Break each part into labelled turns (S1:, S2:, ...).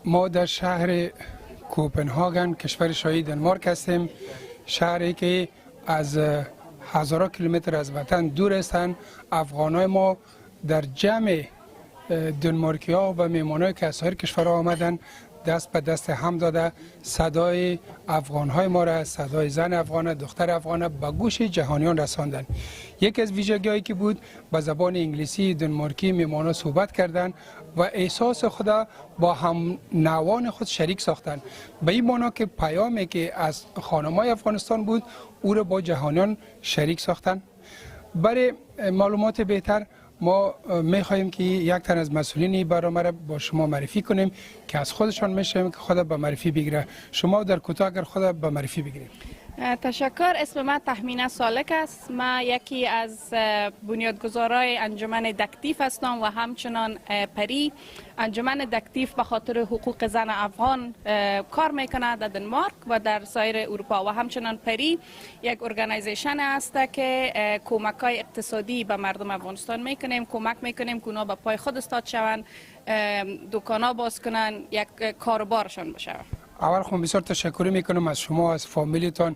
S1: ما در شهر کوپنهاگن کشور شاهی دنمارک هستیم، شهری که از هزاران کیلومتر از وطن دور هستند. افغانای ما در جمع دنمارکی ها و میمانایی که از سایر کشورها آمدن دست به دست هم داده صدای افغان های ما را، صدای زن افغان، دختر افغان به گوش جهانیان رساندن. یکی از ویژگی‌هایی که بود به زبان انگلیسی دنمارکی میمانا صحبت کردند و احساس خود با هم نوان خود شریک ساختند، به این معنا که پیامی که از خانم‌های افغانستان بود او را با جهانیان شریک ساختند. برای معلومات بهتر ما می‌خواهیم که یک تن از مسئولین برنامه را با شما معرفی کنیم که از خودشان می‌شیم که خود به معرفی بگیره. شما در کوتاه اگر خود به معرفی بگیرید.
S2: تشکر. اسم من تهمینه سالک است. من یکی از بنیادگذارای انجمن دکتیف هستم و همچنان پری. انجمن دکتیف به خاطر حقوق زن افغان کار میکنه در دنمارک و در سایر اروپا و همچنان پری یک ارگانیزیشن است که کمک‌های اقتصادی به مردم افغانستان میکنیم. کمک میکنیم که اونا به پای خود استاد شوند، دکانا باز کنن، یک کاروبارشان بشه.
S1: اول خب بسیار تشکر میکنم از شما، از فامیلیتان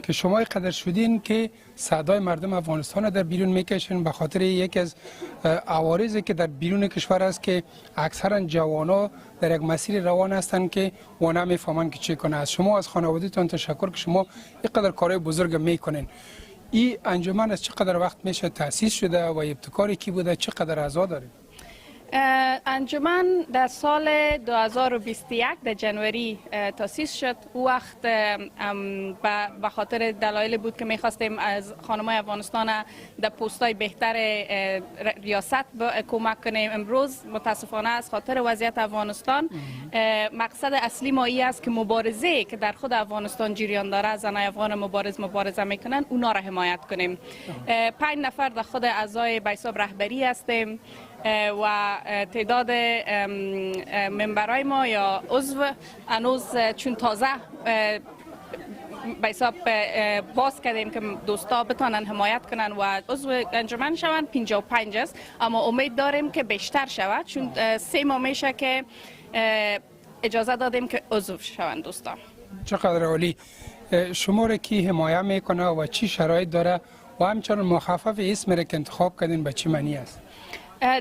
S1: که شما قدر شدین که صدای مردم افغانستان در بیرون میکشین به خاطر یکی از عوارضی که در بیرون کشور است که اکثرا جوانا در یک مسیر روان هستند که و نمیفهمن که چه کنه. از شما از خانوادهتان تشکر که شما اینقدر کارهای بزرگ میکنین. این انجمن از چقدر وقت میشه تأسیس شده و ابتکاری کی بوده، چقدر اعضا داره؟
S2: انجمن در سال 2021 در جنوری تأسیس شد. او وقت به خاطر دلایل بود که میخواستیم از خانم‌های افغانستان در پست‌های بهتر ریاست کمک کنیم. امروز متاسفانه از خاطر وضعیت افغانستان مقصد اصلی ما این است که مبارزه که در خود افغانستان جریان داره، زنای افغان مبارزه میکنن، اونا را حمایت کنیم. 5 نفر در خود اعضای به حساب رهبری هستیم و تعداد ممبرای ما یا عضو هنوز چون تازه به حساب باز کردیم که دوستا بتانن حمایت کنن و عضو انجمن شوند 55 است، اما امید داریم که بیشتر شود چون 3 ماه میشه که اجازه دادیم که عضو شوند دوستا.
S1: چقدر عالی. شما را کی حمایت میکنه و چی شرایط داره و همچنان مخفف اسم را که انتخاب کردین به چی معنی است؟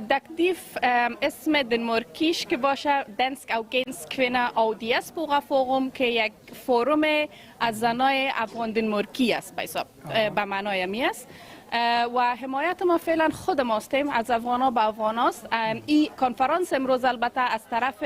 S2: دکتیف اسم دنمارکیش که باشه دنسک او گنس کوینه او دیس بوغا فوروم که یک فوروم از زنای افغان دنمارکی است به معنای می است و حمایت ما فعلا خود ماستیم از افغانا به افغاناست. این کنفرانس امروز البته از طرف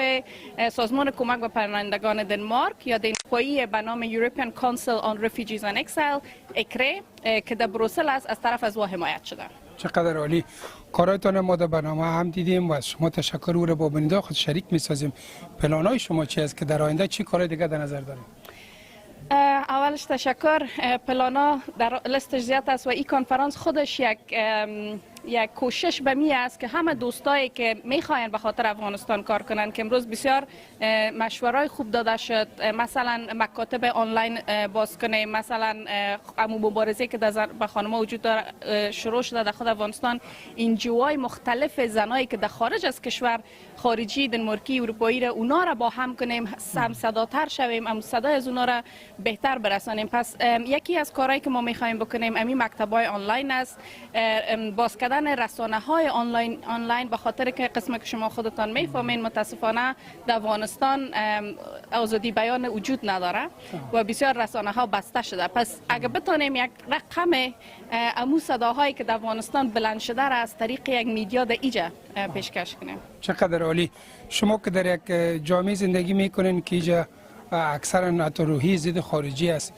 S2: سازمان کمک به پناهندگان دنمارک یا دنمارکی به نام European Council on Refugees and Exile اکره که در بروسل است از طرف از او حمایت شده.
S1: چقدر عالی. کارایتان ما در برنامه هم دیدیم و از شما تشکر او را با بیننده خود شریک می‌سازیم. پلان‌های شما چی است که در آینده چی کار دیگه در نظر دارید؟
S2: اولش تشکر. پلانا در لیستش زیاد است و این کنفرانس خودش یک کوشش به می است که همه دوستایی که میخواین به خاطر افغانستان کار کنن که امروز بسیار مشورای خوب داده شد، مثلا مکاتب آنلاین باز کنیم، مثلا مبارزه که به خانم‌ها وجود داره شروع شده در خود افغانستان، انجیوهای مختلف زنایی که در خارج از کشور خارجی دنمارکی اروپایی را اونا را با هم کنیم، هم صداتر شویم، هم صدای از اونا را بهتر برسانیم. پس یکی از کارهایی که ما میخوایم بکنیم همین مکتب‌های آنلاین است، باز کردن رسانه‌های آنلاین به خاطر که قسمی که شما خودتان میفهمین متاسفانه در افغانستان آزادی بیان وجود نداره و بسیار رسانه‌ها بسته شده. پس اگه بتونیم یک رقم امو صداهایی که در افغانستان بلند شده را از طریق یک میدیا در ایجا پیشکش کنیم. چقدر
S1: عالی. شما که در یک جامعه زندگی میکنین که ایجا اکثرا روحی ضد خارجی است،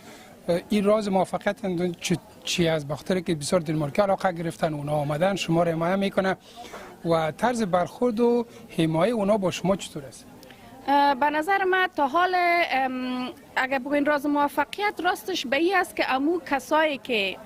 S1: این راز موفقیت چی از بخاطر که بسیار دنمارکی علاقه گرفتن اونا آمدن شما را حمایت میکنه و طرز برخورد و حمایت اونا با شما چطور است؟
S2: به نظر من تا حال اگر بگوین راز موفقیت راستش به این است که امو کسایی که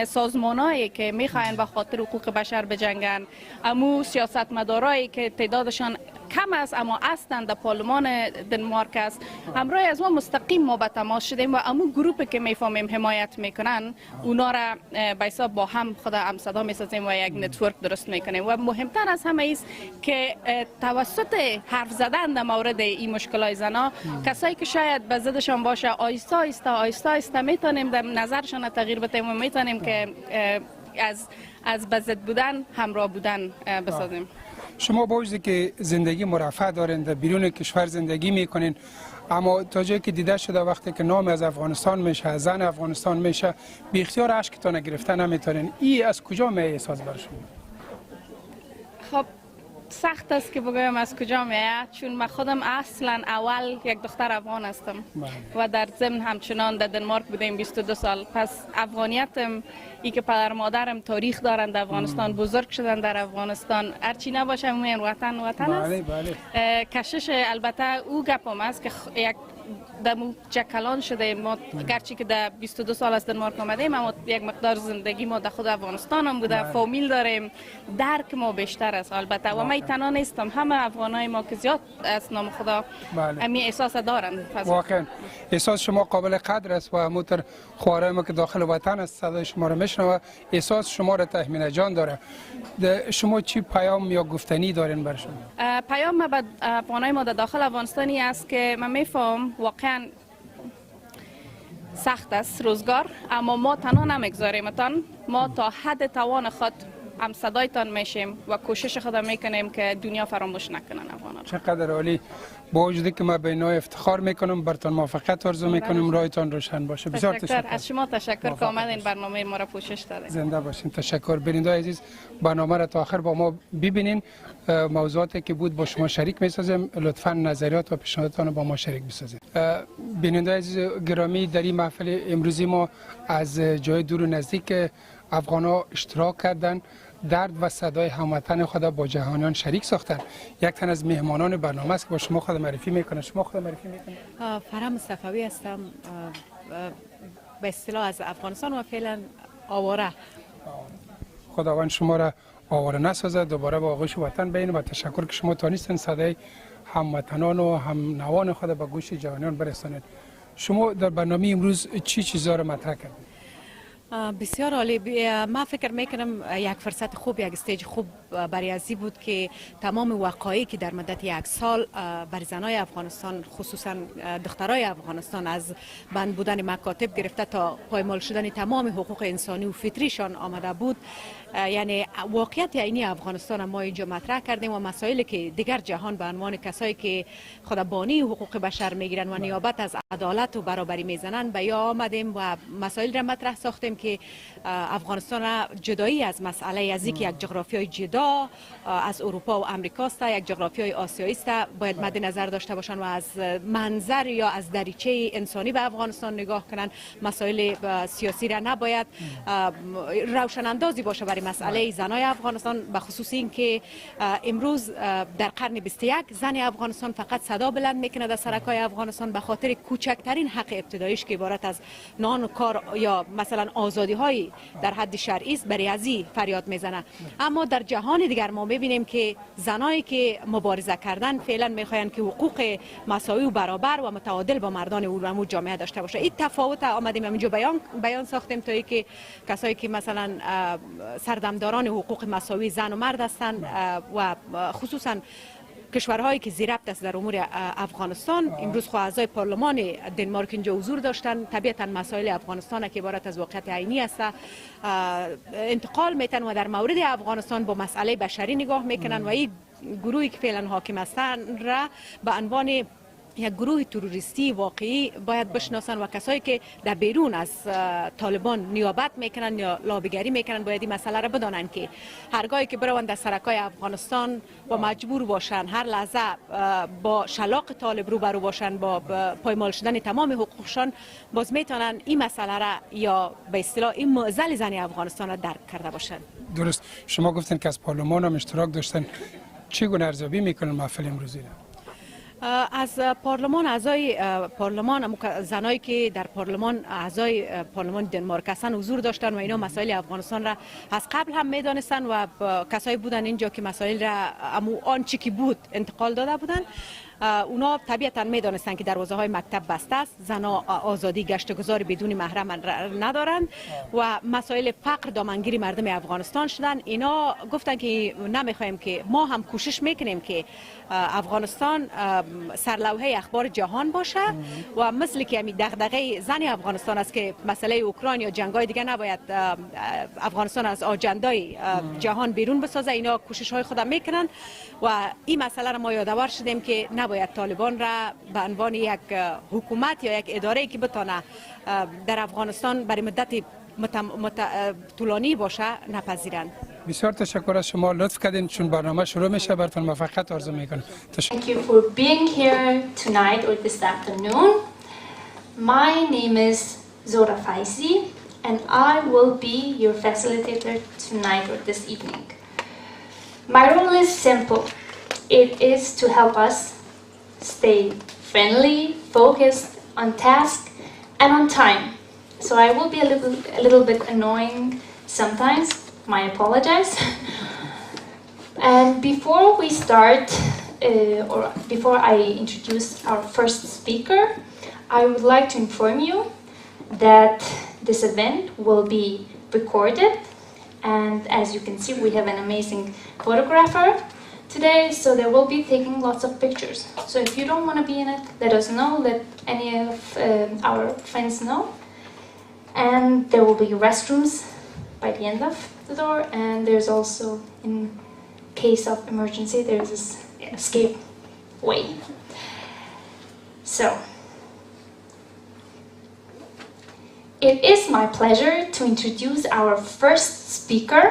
S2: سازمانایی که میخواین به خاطر حقوق بشر بجنگن، امو سیاستمدارایی که تعدادشان کم است اما هستند در پارلمان دنمارک است، همراه از ما مستقیم ما به تماس شدیم و امو گروپی که میفهمیم حمایت میکنن اونا را به حساب با هم خود هم صدا میسازیم و یک نتورک درست میکنیم. و مهمتر از همه است که توسط حرف زدن در مورد این مشکلات زنا، کسایی که شاید به ضدشان باشه آیسته آیسته میتونیم در نظرشان تغییر بدیم و میتونیم که از به ضد بودن همراه بودن بسازیم.
S1: شما با وجودی که زندگی مرفه دارین، در بیرون کشور زندگی میکنین، اما تا جایی که دیده شده وقتی که نام از افغانستان میشه، زن افغانستان میشه، بی اختیار اشکتان گرفته نمیتونین. این از کجا می احساس بر شما؟
S2: خب سخت است که بگویم از کجا میاد، چون من خودم اصلا اول یک دختر افغان هستم و در ضمن همچنان در دنمارک بودیم 22 سال. پس افغانیتم ای که پدر مادرم تاریخ دارند در افغانستان، بزرگ شدن در افغانستان، هرچی نباشه میگن وطن است.
S1: بله.
S2: کشش البته او گپم است که یک دمو جکلان شده. ما گرچه که در 22 سال از دنمارک آمدیم اما یک مقدار زندگی ما در خود افغانستان هم بوده، فامیل داریم، درک ما بیشتر است البته. و من تنها نیستم، همه افغانای ما که زیاد از نام خدا امی احساس دارند.
S1: واقعا احساس شما قابل قدر است و همونطور خواره ما که داخل وطن است صدای شما را میشنوه، احساس شما را تحمیل جان داره. شما چی پیام یا گفتنی دارین بر شما؟
S2: پیام ما به افغانای ما در داخل افغانستانی است که من میفهم واقعا سخت است روزگار، اما ما تنها نمیگذاریمتان. ما تا حد توان خود هم صدایتان میشیم و کوشش خود میکنیم که دنیا فراموش نکنن افغانان.
S1: چقدر عالی. با وجودی که ما به اینا افتخار میکنم، براتون موفقیت آرزو میکنم، رایتان روشن باشه. بسیار تشکر.
S2: از شما تشکر که آمدین برنامه ما را پوشش دادید.
S1: زنده باشین. تشکر. بیننده عزیز، برنامه را تا آخر با ما ببینین. موضوعاتی که بود با شما شریک میسازیم، لطفا نظریات و پیشنهاداتتان با ما شریک بسازید. بیننده عزیز گرامی، در این محفل امروزی ما از جای دور و نزدیک افغانا اشتراک کردن، درد و صدای هموطن خود با جهانیان شریک ساختن. یک تن از مهمانان برنامه است که با شما خود معرفی میکنه. شما خود معرفی میکنید؟
S3: فرح مصطفی هستم، به اصطلاح از افغانستان و فعلا آواره.
S1: خداوند شما را آواره نسازه، دوباره با آغوش وطن بین و تشکر که شما تانستین صدای هموطنان و هم نوان خود به گوش جهانیان برسانید. شما در برنامه امروز چی چیزا را مطرح کردید؟
S3: بسیار عالی. من فکر میکنم یک فرصت خوب، یک استیج خوب برای ازی بود که تمام وقایعی که در مدت یک سال بر زنای افغانستان، خصوصا دخترای افغانستان، از بند بودن مکاتب گرفته تا پایمال شدن تمام حقوق انسانی و فطریشان آمده بود، یعنی واقعیت عینی افغانستان ما اینجا مطرح کردیم و مسائلی که دیگر جهان به عنوان کسایی که خود بانی حقوق بشر میگیرن و نیابت از عدالت و برابری میزنن به یا آمدیم و مسائل را مطرح ساختیم که افغانستان را جدایی از مسئله از اینکه یک جغرافیای جدا از اروپا و امریکا است، یک جغرافیای آسیایی است، باید مد نظر داشته باشند و از منظر یا از دریچه انسانی به افغانستان نگاه کنند. مسائل سیاسی را نباید روشن اندازی باشه برای مسئله زنای افغانستان، به خصوص اینکه امروز در قرن 21 زن افغانستان فقط صدا بلند میکنه در سرکای افغانستان به خاطر کوچکترین حق ابتداییش که عبارت از نان و کار یا مثلا آزادی های در حد شرعی است، برای ازی فریاد میزنه. اما در جهان دیگر ما میبینیم که زنایی که مبارزه کردن فعلا میخواین که حقوق مساوی و برابر و متعادل با مردان اون جامعه داشته باشه. این تفاوت آمدیم اینجا بیان ساختیم تا اینکه کسایی که مثلا سردمداران حقوق مساوی زن و مرد هستند و خصوصا کشورهایی که زیربط است در امور افغانستان، امروز اعضای پارلمان دنمارک اینجا حضور داشتن. طبیعتا مسائل افغانستان که عبارت از واقعیت عینی است انتقال میتن و در مورد افغانستان با مسئله بشری نگاه میکنن و این گروهی که فعلا حاکم هستند را به عنوان یک گروه تروریستی واقعی باید بشناسن و کسایی که در بیرون از طالبان نیابت میکنن یا لابیگری میکنن باید این مسئله را بدانن که هرگاهی که بروند در سرکای افغانستان و مجبور باشن هر لحظه با شلاق طالب روبرو باشن، با پایمال شدن تمام حقوقشان، باز میتونن این مسئله را یا به اصطلاح این معضل زن افغانستان را درک کرده باشن.
S1: درست. شما گفتین که از پارلمان هم اشتراک داشتن، چگونه ارزیابی میکنن محفل امروزی را؟
S3: از پارلمان اعضای پارلمان زنایی که در پارلمان اعضای پارلمان دنمارک هستند حضور داشتن و اینا مسائل افغانستان را از قبل هم میدانستن و کسایی بودن اینجا که مسائل را آنچه که بود انتقال داده بودن. اونا طبیعتا میدانستن که دروازه های مکتب بسته است، زنها آزادی گشت و گذار بدون محرم ندارند و مسائل فقر دامنگیری مردم افغانستان شدن. اینا گفتن که نمیخوایم که ما هم کوشش میکنیم که افغانستان سرلوحه اخبار جهان باشه و مثل که همین دغدغه زن افغانستان است که مسئله اوکراین یا جنگ‌های دیگه نباید افغانستان از آجندای جهان بیرون بسازه. اینا کوشش های خود میکنن و این مسئله را ما یادآور شدیم که نباید طالبان را به عنوان یک حکومت یا یک اداره که بتونه در افغانستان برای مدت طولانی باشه نپذیرند.
S1: بسیار تشکر از شما، لطف کردین چون برنامه شروع میشه براتون موفقیت آرزو میکنم.
S4: Thank you for being here tonight or this afternoon. My name is Zora Faisi and I will be your facilitator tonight or this evening. My role is simple. It is to help us stay friendly, focused, on task and on time. So I will be a little bit annoying sometimes. I apologize. And before we start, or before I introduce our first speaker, I would like to inform you that this event will be recorded. And as you can see, we have an amazing photographer today, so they will be taking lots of pictures. So if you don't want to be in it, let us know, let any of our friends know. And there will be restrooms by the end of the door, and there's also, in case of emergency, there's this escape way. So, it is my pleasure to introduce our first speaker,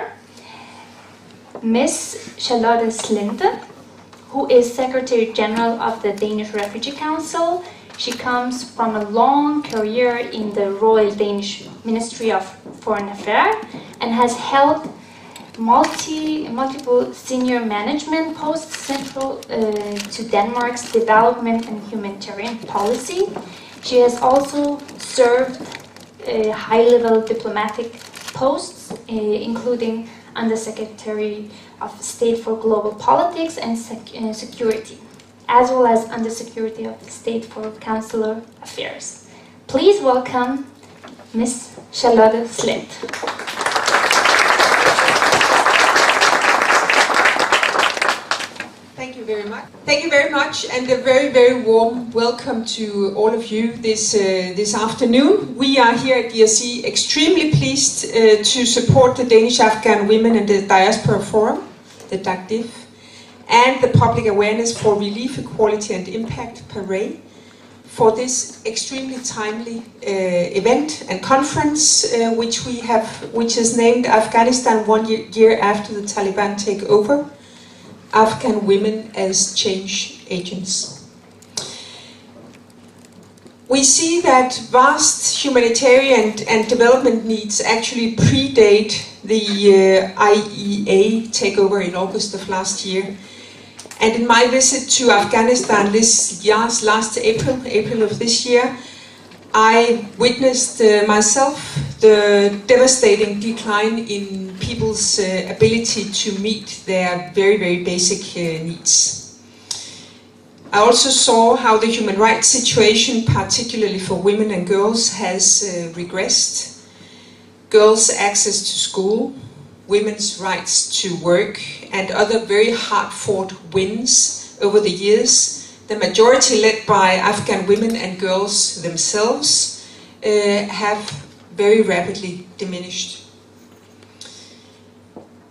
S4: Miss Charlotte Slinte, who is Secretary General of the Danish Refugee Council. She comes from a long career in the Royal Danish Ministry of Foreign Affairs and has held multiple senior management posts central to Denmark's development and humanitarian policy. She has also served high-level diplomatic posts, including Undersecretary of State for Global Politics and Security, as well as Undersecretary of State for Consular Affairs. Please welcome Ms. Charlotte Slinte.
S5: Thank you very much. Thank you very much, and a very, very warm welcome to all of you this afternoon. We are here at DRC extremely pleased to support the Danish Afghan Women in the Diaspora Forum, the DACDIF, and the Public Awareness for Relief, Equality and Impact Parade for this extremely timely event and conference, which is named Afghanistan 1 year after the Taliban takeover. Afghan women as change agents. We see that vast humanitarian and development needs actually predate the IEA takeover in August of last year. And in my visit to Afghanistan last April of this year, I witnessed myself the devastating decline in people's ability to meet their very, very basic needs. I also saw how the human rights situation, particularly for women and girls, has regressed. Girls' access to school, women's rights to work, and other very hard-fought wins over the years, the majority led by Afghan women and girls themselves, have very rapidly diminished.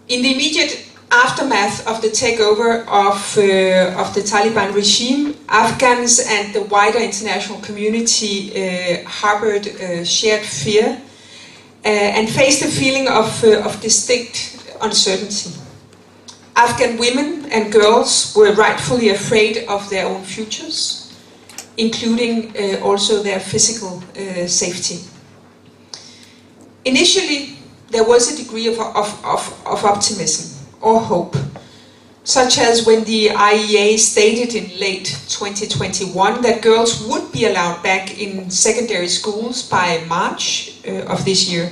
S5: In the immediate aftermath of the takeover of the Taliban regime, Afghans and the wider international community harbored shared fear and faced a feeling of distinct uncertainty. Afghan women and girls were rightfully afraid of their own futures, including also their physical safety. Initially, there was a degree of optimism or hope such as when the IEA stated in late 2021 that girls would be allowed back in secondary schools by March of this year.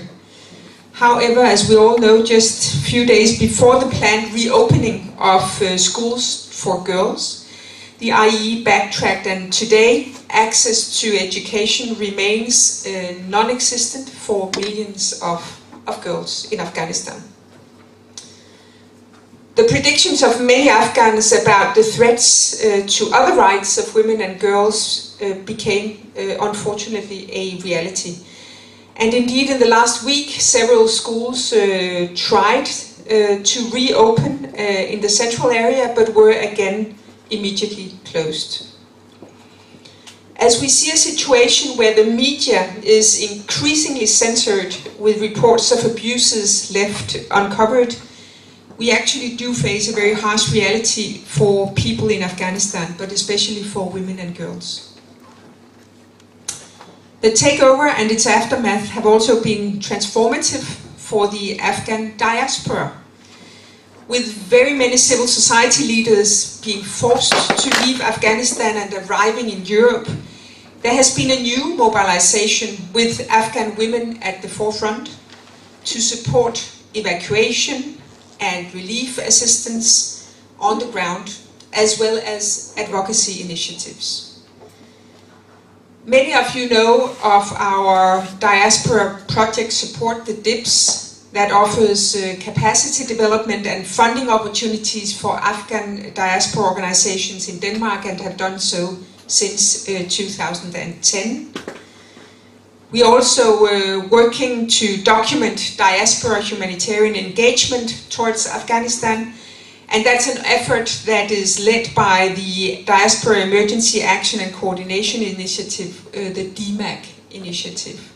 S5: However, as we all know, just a few days before the planned reopening of schools for girls, the IEA backtracked, and today access to education remains non-existent for millions of girls in Afghanistan. The predictions of many Afghans about the threats to other rights of women and girls became, unfortunately, a reality. And indeed, in the last week, several schools tried to reopen in the central area, but were again immediately closed. As we see a situation where the media is increasingly censored with reports of abuses left uncovered, we actually do face a very harsh reality for people in Afghanistan, but especially for women and girls. The takeover and its aftermath have also been transformative for the Afghan diaspora, with very many civil society leaders being forced to leave Afghanistan and arriving in Europe. There has been a new mobilization with Afghan women at the forefront to support evacuation and relief assistance on the ground, as well as advocacy initiatives. Many of you know of our diaspora project support, the DIPS, that offers capacity development and funding opportunities for Afghan diaspora organizations in Denmark, and have done so since 2010. We are also working to document diaspora humanitarian engagement towards Afghanistan, and that's an effort that is led by the Diaspora Emergency Action and Coordination Initiative, the DEMAC initiative.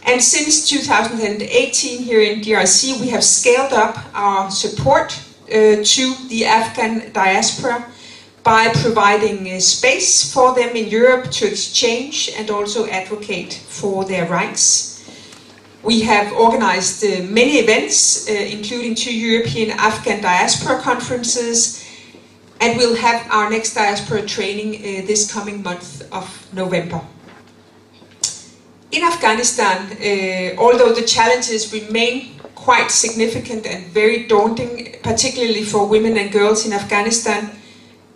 S5: And since 2018 here in DRC, we have scaled up our support to the Afghan diaspora by providing space for them in Europe to exchange and also advocate for their rights. We have organized many events, including 2 European Afghan diaspora conferences, and we'll have our next diaspora training this coming month of November. In Afghanistan, although the challenges remain quite significant and very daunting, particularly for women and girls in Afghanistan,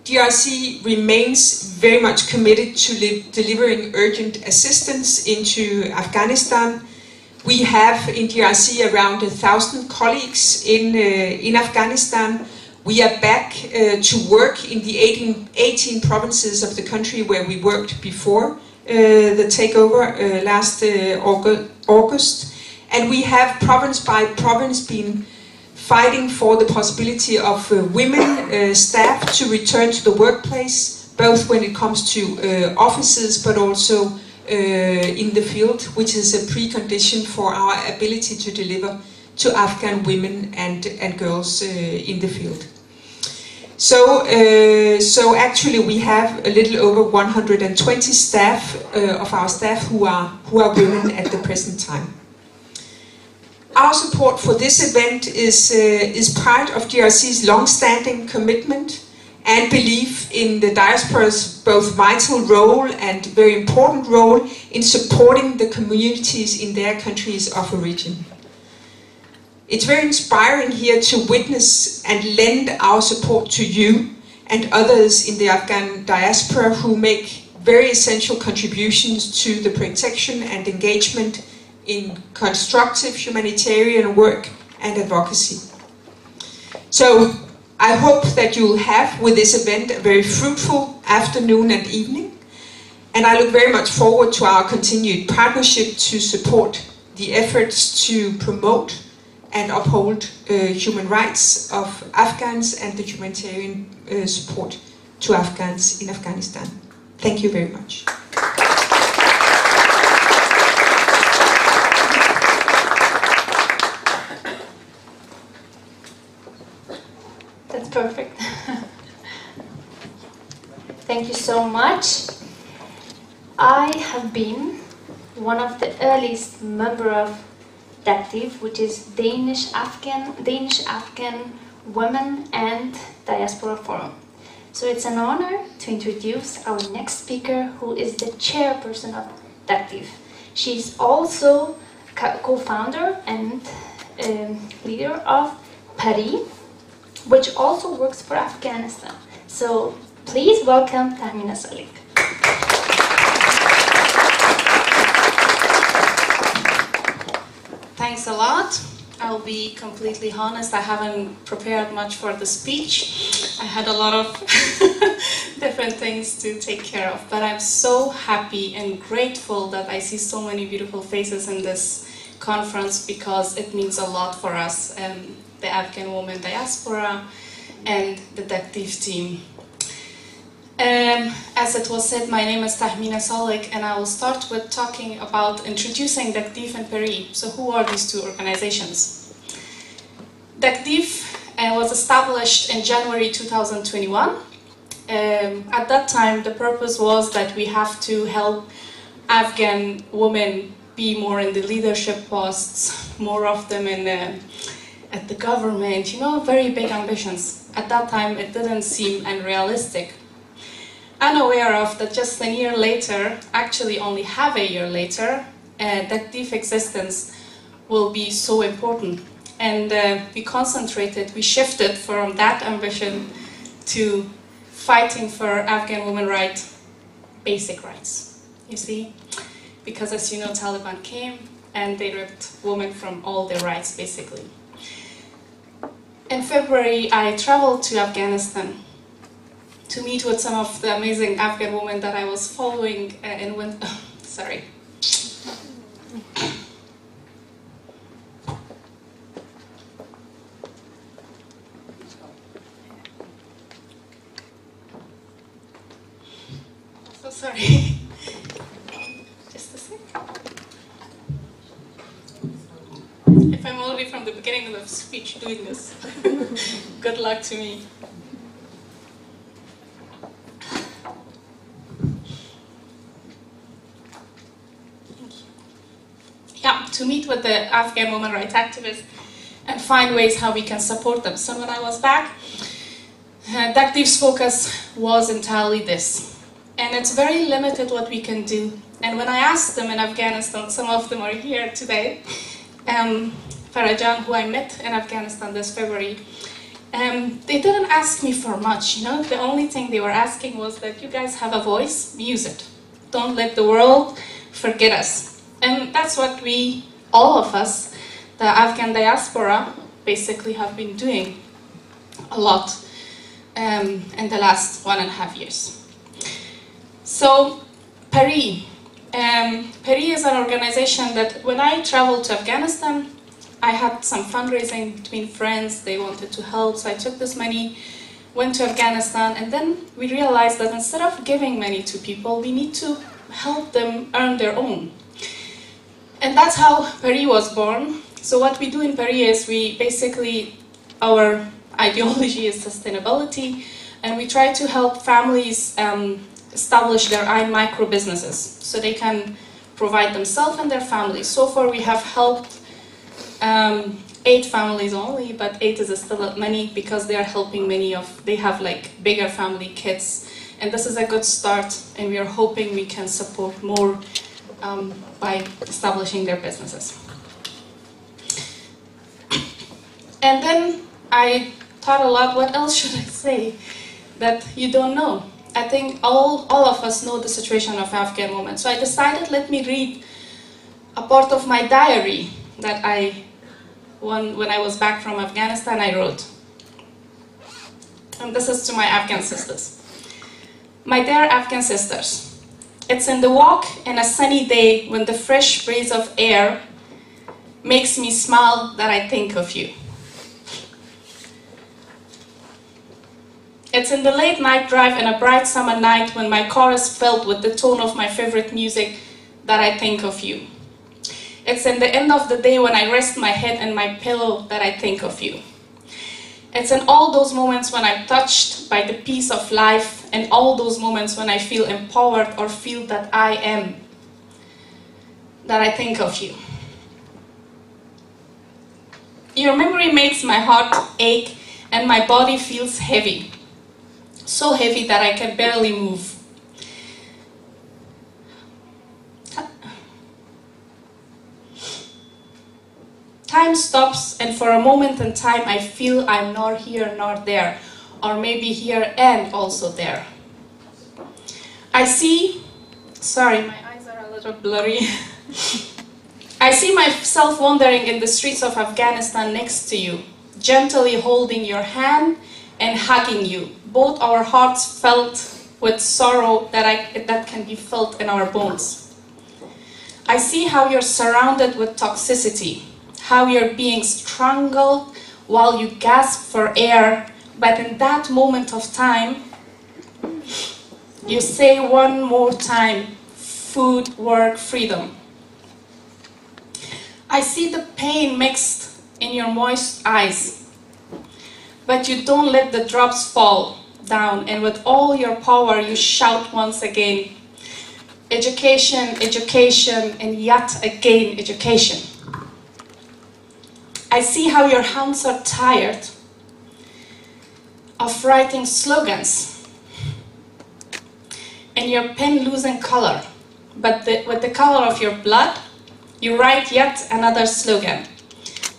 S5: DRC remains very much committed to delivering urgent assistance into Afghanistan. We have in DRC around 1,000 colleagues in Afghanistan. We are back to work in the 18 provinces of the country where we worked before the takeover last August. And we have province by province been fighting for the possibility of women staff to return to the workplace, both when it comes to offices but also in the field, which is a precondition for our ability to deliver to Afghan women and girls in the field. So actually we have a little over 120 staff of our staff who are women at the present time. Our support for this event is part of DRC's long-standing commitment and belief in the diaspora's both vital role and very important role in supporting the communities in their countries of origin. It's very inspiring here to witness and lend our support to you and others in the Afghan diaspora who make very essential contributions to the protection and engagement in constructive humanitarian work and advocacy. So I hope that you'll have with this event a very fruitful afternoon and evening, and I look very much forward to our continued partnership to support the efforts to promote and uphold human rights of Afghans and the humanitarian support to Afghans in Afghanistan. Thank you very much.
S4: That's perfect. Thank you so much. I have been one of the earliest member of DACTIV, which is Danish Afghan Women and Diaspora Forum. So it's an honor to introduce our next speaker, who is the chairperson of DACTIV. She's also co-founder and leader of PARI, which also works for Afghanistan. So please welcome Tahmina Salik.
S6: Thanks a lot. I'll be completely honest, I haven't prepared much for the speech. I had a lot of different things to take care of, but I'm so happy and grateful that I see so many beautiful faces in this conference, because it means a lot for us, the Afghan women diaspora and the DACTIV team. As it was said, my name is Tahmina Salik, and I will start with talking about introducing DACTIV and PARI. So who are these two organizations? DACTIV was established in January 2021. At that time, the purpose was that we have to help Afghan women be more in the leadership posts, more of them at the government, you know, very big ambitions. At that time, it didn't seem unrealistic. Unaware of that just a year later, actually only half a year later, DACTIV existence will be so important. And we shifted from that ambition to fighting for Afghan women rights, basic rights, you see? Because as you know, Taliban came and they ripped women from all their rights, basically. In February, I traveled to Afghanistan to meet with some of the amazing Afghan women that I was following sorry. So sorry. Just a sec. If I'm already from the beginning of the speech doing this, good luck to me. To meet with the Afghan women rights activists and find ways how we can support them. So when I was back, DACTIV's focus was entirely this. And it's very limited what we can do. And when I asked them in Afghanistan, some of them are here today, Farajan, who I met in Afghanistan this February, they didn't ask me for much, you know. The only thing they were asking was that you guys have a voice, use it. Don't let the world forget us. And that's what all of us, the Afghan diaspora, basically have been doing a lot in the last 1.5 years. So, PARI. PARI is an organization that when I traveled to Afghanistan, I had some fundraising between friends, they wanted to help, so I took this money, went to Afghanistan, and then we realized that instead of giving money to people, we need to help them earn their own. And that's how PARI was born. So what we do in PARI is our ideology is sustainability, and we try to help families establish their own micro businesses so they can provide themselves and their families. So far we have helped 8 families only, but 8 is still many because they are helping they have like bigger family kids. And this is a good start, and we are hoping we can support more by establishing their businesses. And then I thought a lot, what else should I say that you don't know? I think all of us know the situation of Afghan women. So I decided, let me read a part of my diary that when I was back from Afghanistan, I wrote. And this is to my Afghan sisters. My dear Afghan sisters, it's in the walk in a sunny day when the fresh breeze of air makes me smile that I think of you. It's in the late night drive in a bright summer night when my car is filled with the tone of my favorite music that I think of you. It's in the end of the day when I rest my head in my pillow that I think of you. It's in all those moments when I'm touched by the peace of life, and all those moments when I feel empowered or feel that I am, that I think of you. Your memory makes my heart ache and my body feels heavy. So heavy that I can barely move. Time stops, and for a moment in time I feel I'm nor here nor there, or maybe here and also there. I see, sorry, my eyes are a little blurry. I see myself wandering in the streets of Afghanistan next to you, gently holding your hand and hugging you. Both our hearts filled with sorrow that can be felt in our bones. I see how you're surrounded with toxicity, how you're being strangled while you gasp for air, but in that moment of time, you say one more time, food, work, freedom. I see the pain mixed in your moist eyes, but you don't let the drops fall down, and with all your power you shout once again, education, education, and yet again education. I see how your hands are tired of writing slogans and your pen losing color, but with the color of your blood, you write yet another slogan.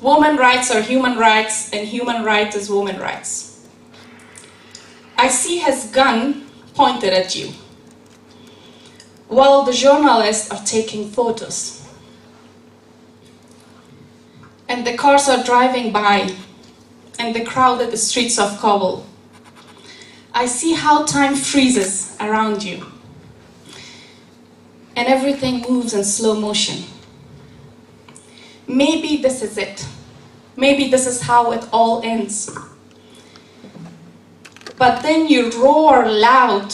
S6: Women rights are human rights, and human rights is women rights. I see his gun pointed at you, while the journalists are taking photos. And the cars are driving by, and the crowded streets of Kabul. I see how time freezes around you, and everything moves in slow motion. Maybe this is it. Maybe this is how it all ends. But then you roar loud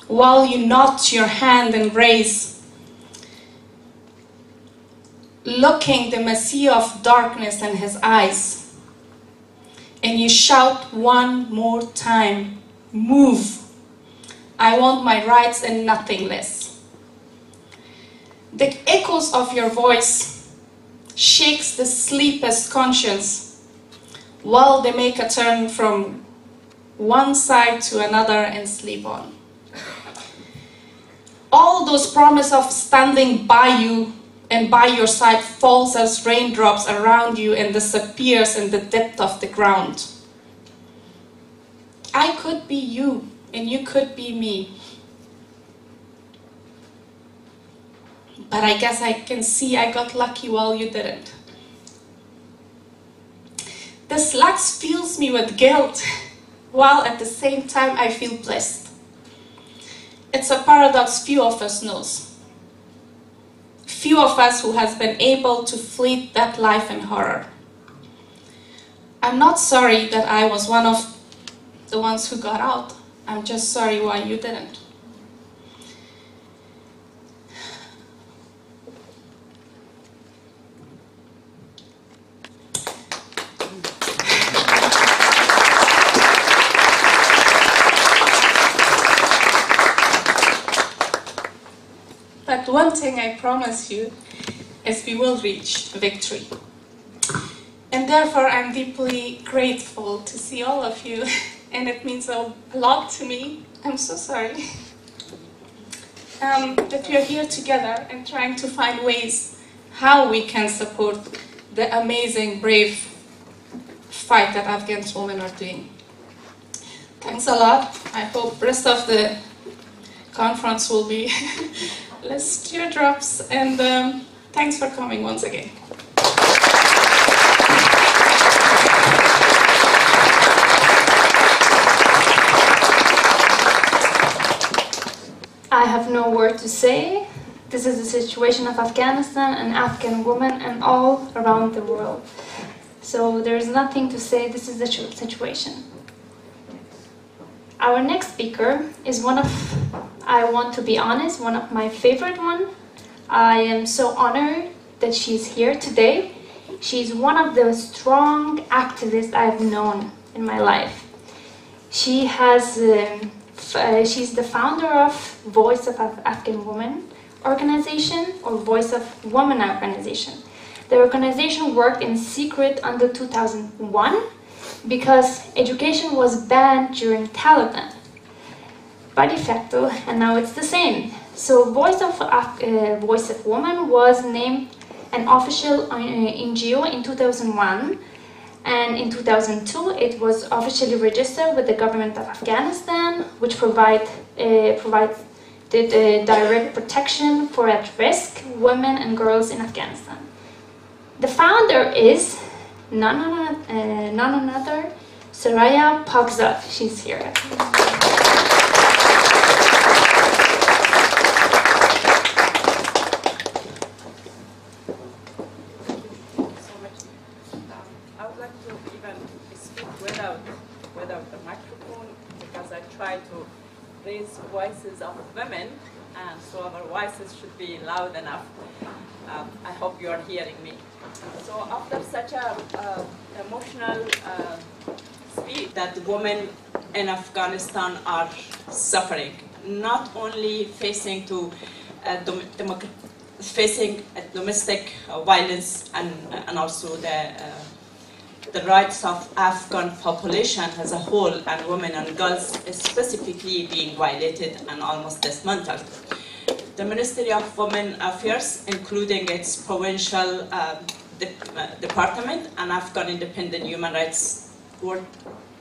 S6: while you nod your hand and raise, looking the Messiah of darkness in his eyes. And you shout one more time, move. I want my rights and nothing less. The echoes of your voice shakes the sleepless conscience while they make a turn from one side to another and sleep on. All those promises of standing by you and by your side falls as raindrops around you and disappears in the depth of the ground. I could be you and you could be me. But I guess I can see I got lucky while you didn't. This luck fills me with guilt, while at the same time I feel blessed. It's a paradox few of us knows. Few of us who has been able to flee that life in horror. I'm not sorry that I was one of the ones who got out. I'm just sorry why you didn't. But one thing I promise you is we will reach victory. And therefore I'm deeply grateful to see all of you, and it means a lot to me. I'm so sorry that we are here together and trying to find ways how we can support the amazing, brave fight that Afghan women are doing. Thanks a lot. I hope the rest of the conference will be less teardrops, and thanks for coming once again.
S4: I have no word to say. This is the situation of Afghanistan and Afghan women and all around the world. So there's nothing to say. This is the situation. Our next speaker is one of, I want to be honest, one of my favorite one. I am so honored that she's here today. She's one of the strong activists I've known in my life. She has, she's the founder of Voice of Afghan Women organization, or Voice of Women organization. The organization worked in secret until 2001, because education was banned during Taliban by de facto, and now it's the same. So Voice of Women was named an official NGO in 2001, and in 2002 it was officially registered with the government of Afghanistan, which provides direct protection for at-risk women and girls in Afghanistan. The founder is none other, Soraya Pogzad. She's here.
S7: I would like to even speak without the microphone, because I try to raise voices of women, and so our voices should be loud enough. I hope you are hearing me. So after such a emotional speech, that women in Afghanistan are suffering, not only facing domestic violence and also the rights of Afghan population as a whole, and women and girls specifically being violated and almost dismantled. The Ministry of Women Affairs, including its provincial department and Afghan Independent Human Rights, were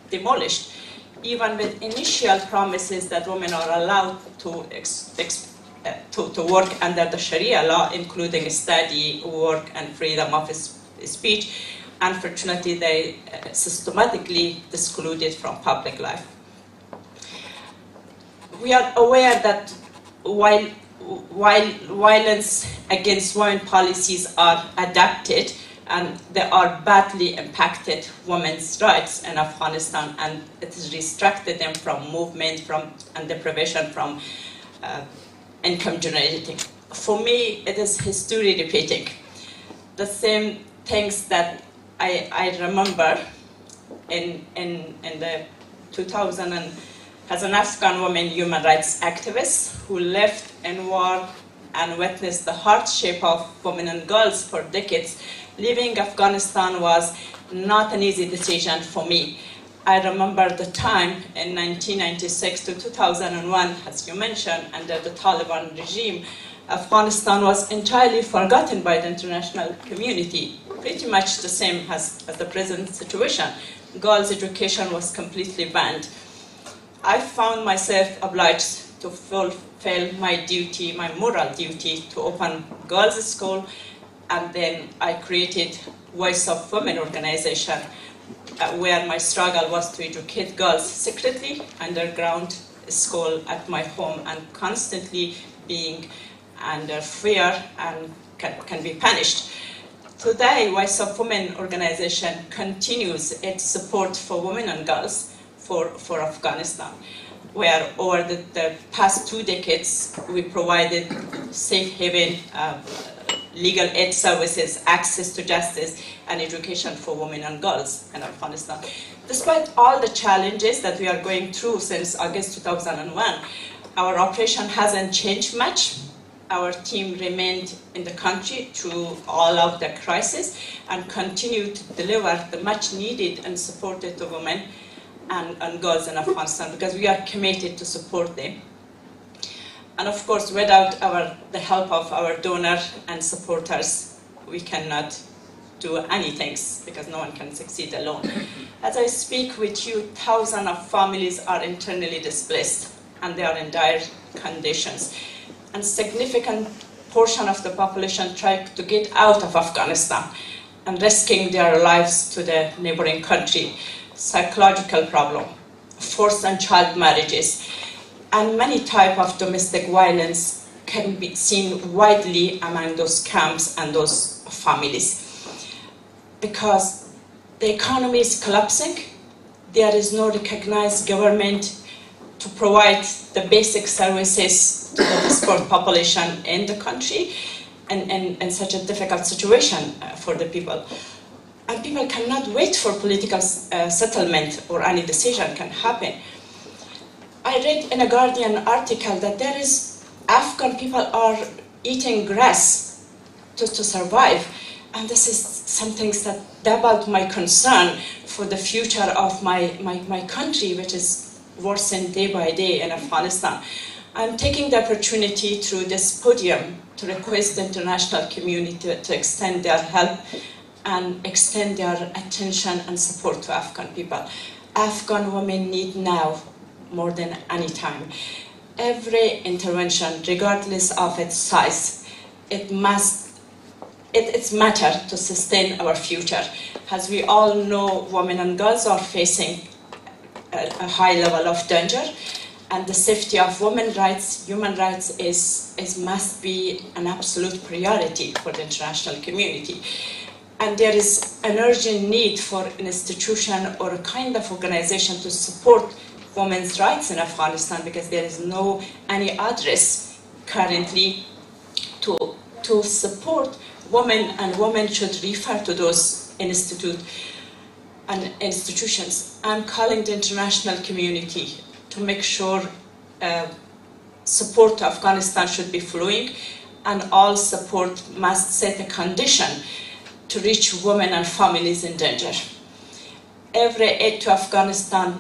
S7: demolished, even with initial promises that women are allowed to work under the Sharia law, including study, work, and freedom of speech. Unfortunately, they systematically excluded from public life. We are aware that while violence against women policies are adapted and they are badly impacted women's rights in Afghanistan, and it has restricted them from movement, and deprivation from income generating. For me, it is history repeating. The same things that I remember in the 2000, and as an Afghan woman human rights activist who lived in war and witnessed the hardship of women and girls for decades, leaving Afghanistan was not an easy decision for me. I remember the time in 1996 to 2001, as you mentioned, under the Taliban regime, Afghanistan was entirely forgotten by the international community, pretty much the same as the present situation. Girls' education was completely banned. I found myself obliged to fulfill my duty, my moral duty, to open girls' school, and then I created Voice of Women organization, where my struggle was to educate girls secretly, underground school at my home, and constantly being under fear and can be punished. Today, Voice of Women organization continues its support for women and girls for Afghanistan, where over the past 2 decades, we provided safe haven, legal aid services, access to justice, and education for women and girls in Afghanistan. Despite all the challenges that we are going through since August 2001, our operation hasn't changed much. Our team remained in the country through all of the crisis and continued to deliver the much needed and supported to women and girls in Afghanistan, because we are committed to support them. And of course, without the help of our donors and supporters, we cannot do anything, because no one can succeed alone. As I speak with you, thousands of families are internally displaced, and they are in dire conditions. And significant portion of the population try to get out of Afghanistan and risking their lives to the neighboring country. Psychological problem, forced and child marriages, and many types of domestic violence can be seen widely among those camps and those families. Because the economy is collapsing, there is no recognized government to provide the basic services to the displaced population in the country, and in such a difficult situation for the people. And people cannot wait for political settlement or any decision can happen. I read in a Guardian article that Afghan people are eating grass to survive. And this is something that doubled my concern for the future of my country, which is worsening day by day in Afghanistan. I'm taking the opportunity through this podium to request the international community to extend their help and extend their attention and support to Afghan people. Afghan women need now more than any time. Every intervention, regardless of its size, it's matter to sustain our future. As we all know, women and girls are facing a high level of danger, and the safety of women's rights, human rights, must be an absolute priority for the international community. And there is an urgent need for an institution or a kind of organization to support women's rights in Afghanistan, because there is no any address currently to support women, and women should refer to those institutions. I'm calling the international community to make sure support to Afghanistan should be flowing, and all support must set a condition to reach women and families in danger. Every aid to Afghanistan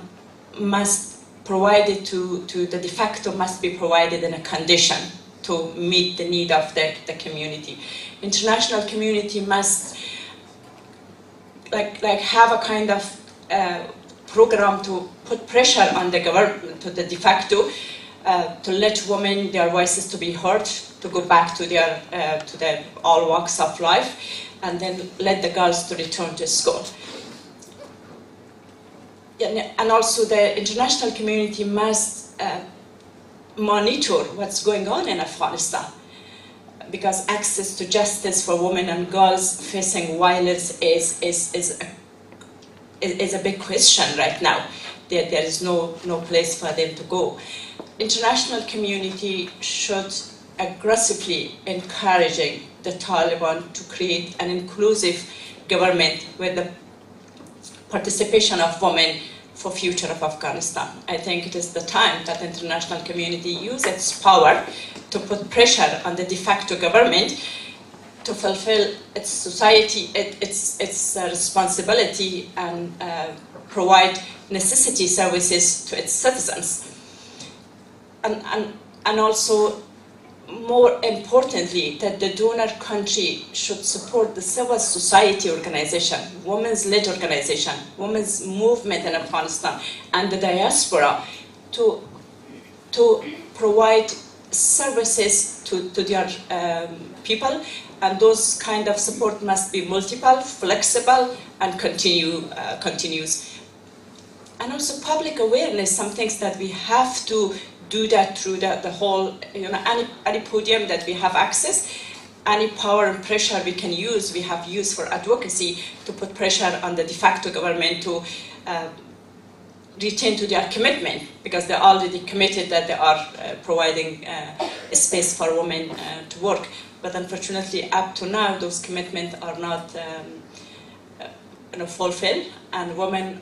S7: must provided to the de facto must be provided in a condition to meet the need of the community. International community must have a kind of program to put pressure on the government, to the de facto, to let women, their voices to be heard, to go back to their all walks of life, and then let the girls to return to school. And also the international community must monitor what's going on in Afghanistan, because access to justice for women and girls facing violence is a big question right now. There is no place for them to go. International community should aggressively encouraging the Taliban to create an inclusive government with the participation of women for future of Afghanistan. I think it is the time that the international community use its power to put pressure on the de facto government to fulfill its society, its responsibility, and provide necessity services to its citizens. And also, more importantly, that the donor country should support the civil society organization, women's-led organization, women's movement in Afghanistan, and the diaspora to provide services to their people, and those kind of support must be multiple, flexible, and continuous. And also public awareness, some things that we have to do that through the whole, any podium that we have access, any power and pressure we can use, we have used for advocacy to put pressure on the de facto government to return to their commitment, because they're already committed that they are providing a space for women to work. But unfortunately, up to now, those commitments are not fulfilled. And women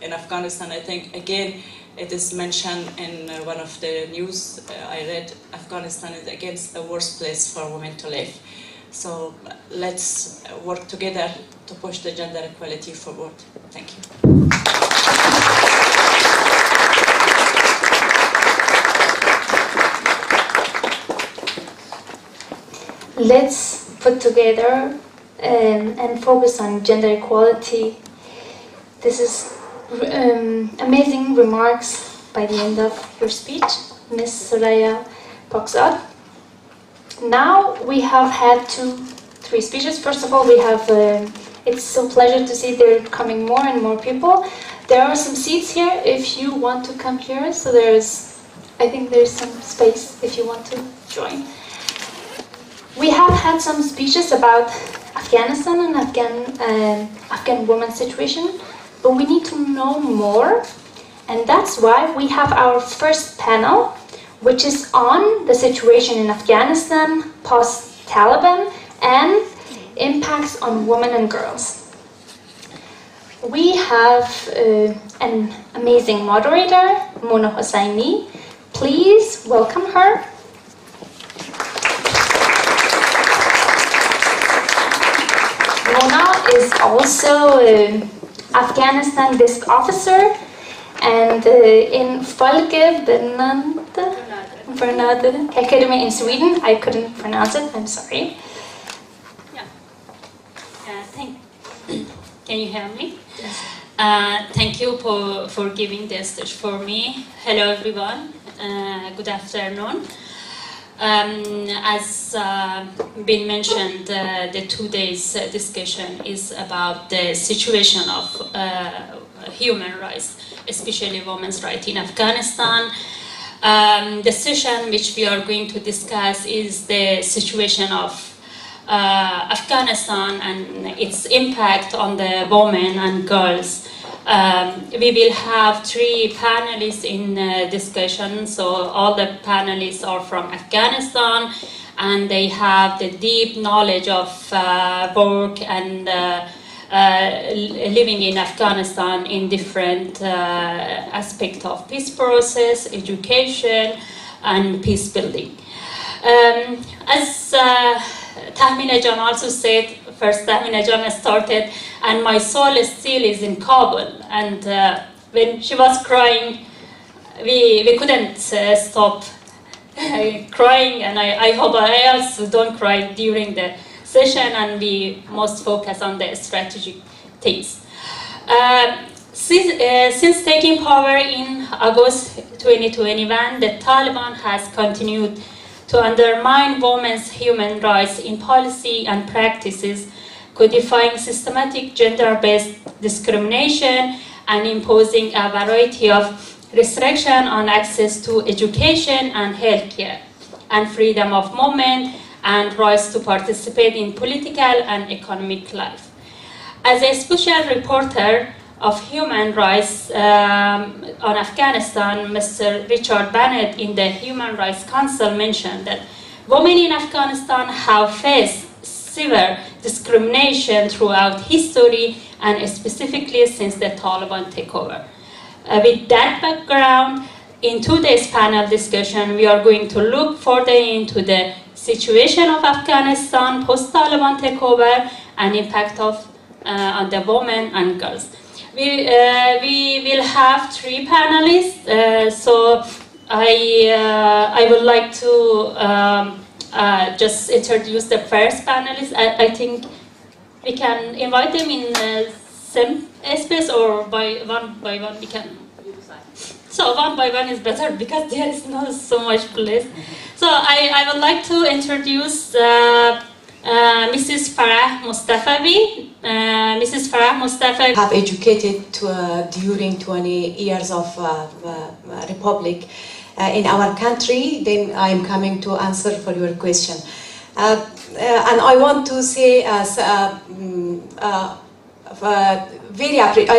S7: in Afghanistan, I think, again, it is mentioned in one of the news I read, Afghanistan is against the worst place for women to live. So let's work together to push the gender equality forward. Thank you.
S4: Let's put together and focus on gender equality. This is amazing remarks by the end of your speech, Ms. Soraya Poxad. Now we have had 3 speeches. First of all, we have, it's a pleasure to see there coming more and more people. There are some seats here if you want to come here, so I think there's some space if you want to join. We have had some speeches about Afghanistan and Afghan women's situation, but we need to know more, and that's why we have our first panel, which is on the situation in Afghanistan post-Taliban and impacts on women and girls. We have an amazing moderator, Mona Hosseini. Please welcome her. Mona is also Afghanistan Desk Officer, and in Folke Bernader Academy in Sweden. I couldn't pronounce it, I'm sorry.
S8: Can you hear me? Yes. Thank you for giving the stage for me. Hello everyone, good afternoon. As been mentioned, the 2 days discussion is about the situation of human rights, especially women's rights in Afghanistan. The session which we are going to discuss is the situation of Afghanistan and its impact on the women and girls. We will have 3 panelists in discussion, so all the panelists are from Afghanistan and they have the deep knowledge of work and living in Afghanistan in different aspects of peace process, education and peace building. As Tahmina Jan also said, first Tahmina Jan started and my soul still is in Kabul, and when she was crying we couldn't stop crying, and I hope I also don't cry during the session, and we must focus on the strategic things. Since taking power in August 2021, the Taliban has continued to undermine women's human rights in policy and practices, codifying systematic gender-based discrimination and imposing a variety of restrictions on access to education and healthcare, and freedom of movement and rights to participate in political and economic life. As a special reporter of human rights on Afghanistan, Mr. Richard Bennett in the Human Rights Council mentioned that women in Afghanistan have faced severe discrimination throughout history and specifically since the Taliban takeover. With that background, in today's panel discussion, we are going to look further into the situation of Afghanistan post-Taliban takeover and impact of on the women and girls. We will have 3 panelists, so I would like to just introduce the first panelist. I think we can invite them in the same space, or by one we can. So one by one is better because there is not so much place. So I would like to introduce Mrs. Farah Mustafavi. Mrs. Farah Mustafavi
S9: have educated during 20 years of Republic in our country. Then I am coming to answer for your question. And I want to say I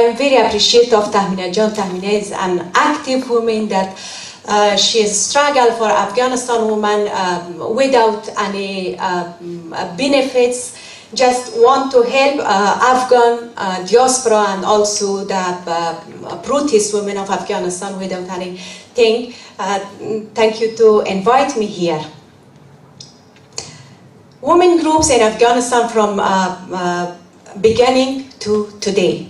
S9: am very appreciative of Tahmina Jan. Tahmina is an active woman that she struggled for Afghanistan woman without any benefits, just want to help Afghan diaspora and also the protest women of Afghanistan without anything. Thank you to invite me here. Women groups in Afghanistan from beginning to today.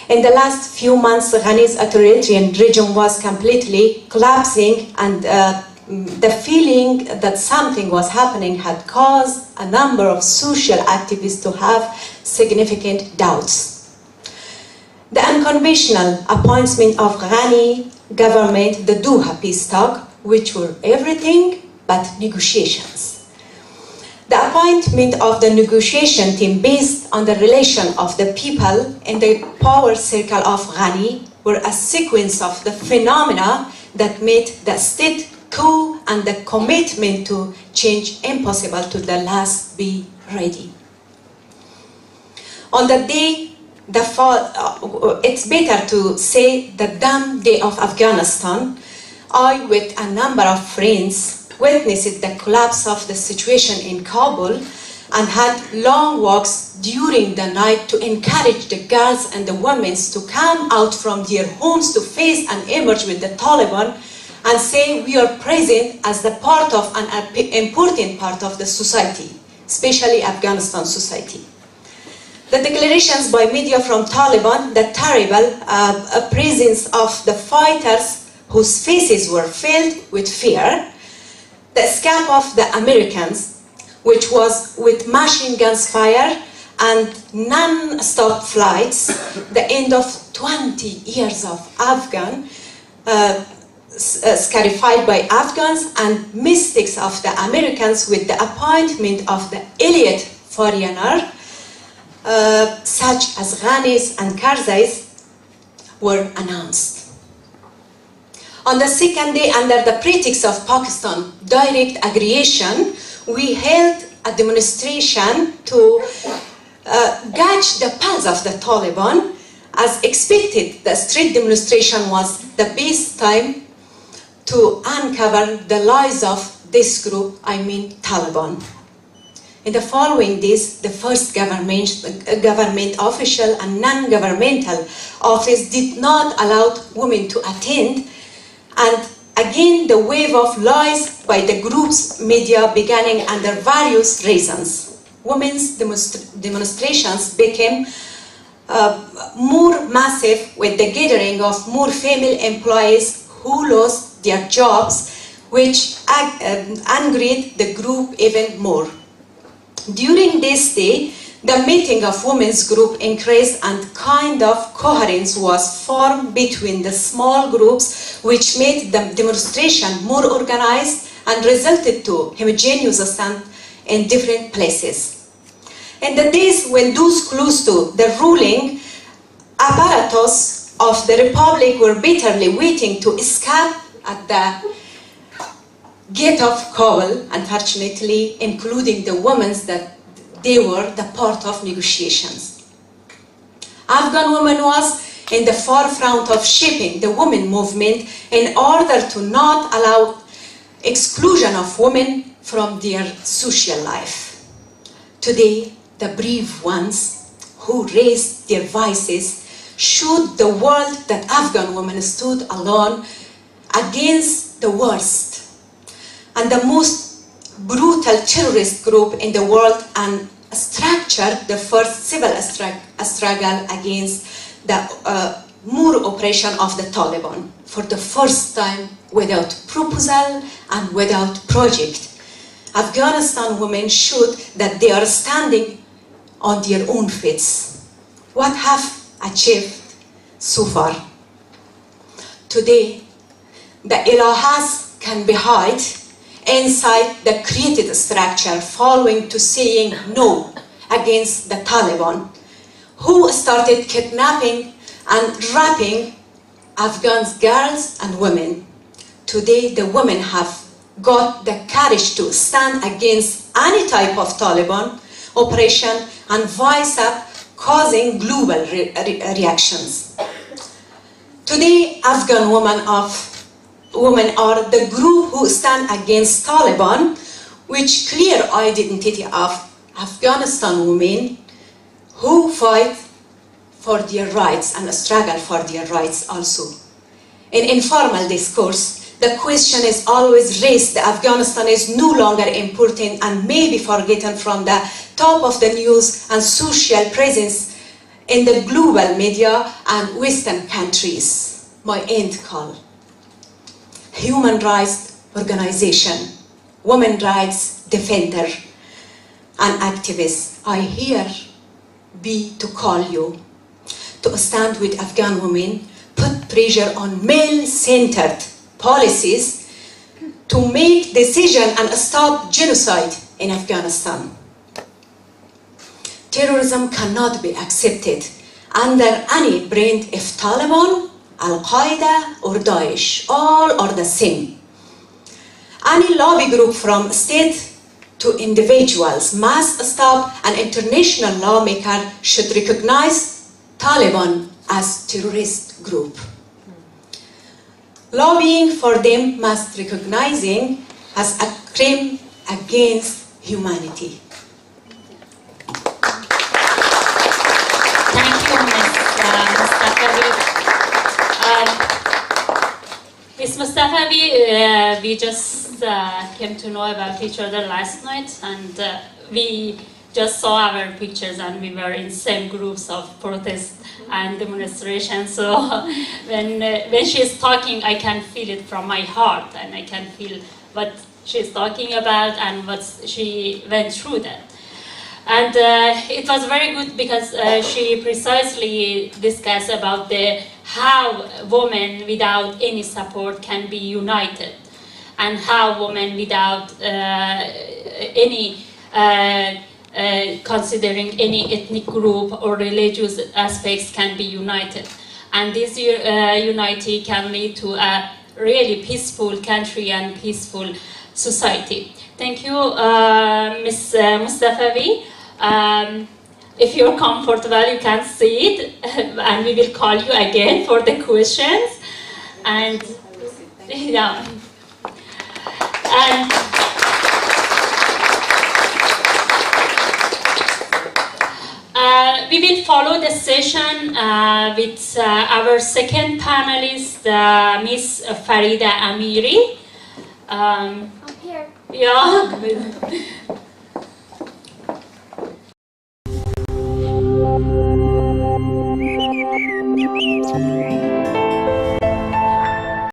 S9: In the last few months, Ghani's authoritarian regime was completely collapsing, and the feeling that something was happening had caused a number of social activists to have significant doubts. The unconventional appointment of Ghani government, the Doha peace talk, which were everything but negotiations. The appointment of the negotiation team based on the relation of the people in the power circle of Ghani were a sequence of the phenomena that made the state coup and the commitment to change impossible to the last be ready. On the day, it's better to say the damn day of Afghanistan, I with a number of friends witnessed the collapse of the situation in Kabul and had long walks during the night to encourage the girls and the women to come out from their homes to face and emerge with the Taliban and say we are present as the part of an important part of the society, especially Afghanistan society. The declarations by media from Taliban, the terrible presence of the fighters whose faces were filled with fear, the escape of the Americans, which was with machine guns fire and non-stop flights, the end of 20 years of Afghan, scarified by Afghans, and mistakes of the Americans with the appointment of the elite foreigner, such as Ghanis and Karzais, were announced. On the second day, under the pretext of Pakistan direct aggression, we held a demonstration to gauge the pulse of the Taliban. As expected, the street demonstration was the best time to uncover the lies of this group, I mean Taliban. In the following days, the first government official and non-governmental office did not allow women to attend, and again the wave of lies by the group's media beginning under various reasons. Women's demonstrations became more massive with the gathering of more female employees who lost their jobs, which angered the group even more. During this day, the meeting of women's group increased and kind of coherence was formed between the small groups, which made the demonstration more organized and resulted to homogeneous stand in different places. In the days when those close to the ruling apparatus of the Republic were bitterly waiting to escape at the gate of Kabul, unfortunately, including the women that they were the part of negotiations. Afghan women was in the forefront of shaping the women movement in order to not allow exclusion of women from their social life. Today, the brave ones who raised their voices showed the world that Afghan women stood alone against the worst and the most brutal terrorist group in the world, and structured the first civil struggle against the Moor operation of the Taliban for the first time without proposal and without project. Afghanistan women showed that they are standing on their own feet. What have achieved so far? Today, the ilahas can be hid inside the created structure following to saying no against the Taliban, who started kidnapping and raping Afghan girls and women. Today, the women have got the courage to stand against any type of Taliban operation and voice up, causing global reactions. Today, Afghan women are the group who stand against Taliban, which clear identity of Afghanistan women who fight for their rights and struggle for their rights also. In informal discourse, the question is always raised that Afghanistan is no longer important and may be forgotten from the top of the news and social presence in the global media and Western countries. My end call. Human rights organization, women rights defender, and activists, I here be to call you to stand with Afghan women, put pressure on male-centered policies to make decision and stop genocide in Afghanistan. Terrorism cannot be accepted under any brand if Taliban, Al-Qaeda or Daesh, all are the same. Any lobby group from state to individuals must stop, and international lawmaker should recognize Taliban as terrorist group. Lobbying for them must recognizing as a crime against humanity.
S8: Thank you, Ms. Mustafavi. Ms. Mustafavi, we just came to know about each other last night, and we just saw our pictures and we were in same groups of protest and demonstration. So when she's talking, I can feel it from my heart, and I can feel what she's talking about and what she went through that. And it was very good because she precisely discussed about how women without any support can be united, and how women without any considering any ethnic group or religious aspects can be united. And this unity can lead to a really peaceful country and peaceful society. Thank you, Ms. Mustafavi. If you're comfortable, you can sit, and we will call you again for the questions. And yeah, and we will follow the session with our second panelist, Ms. Farida Amiri.
S4: I'm here.
S8: Yeah.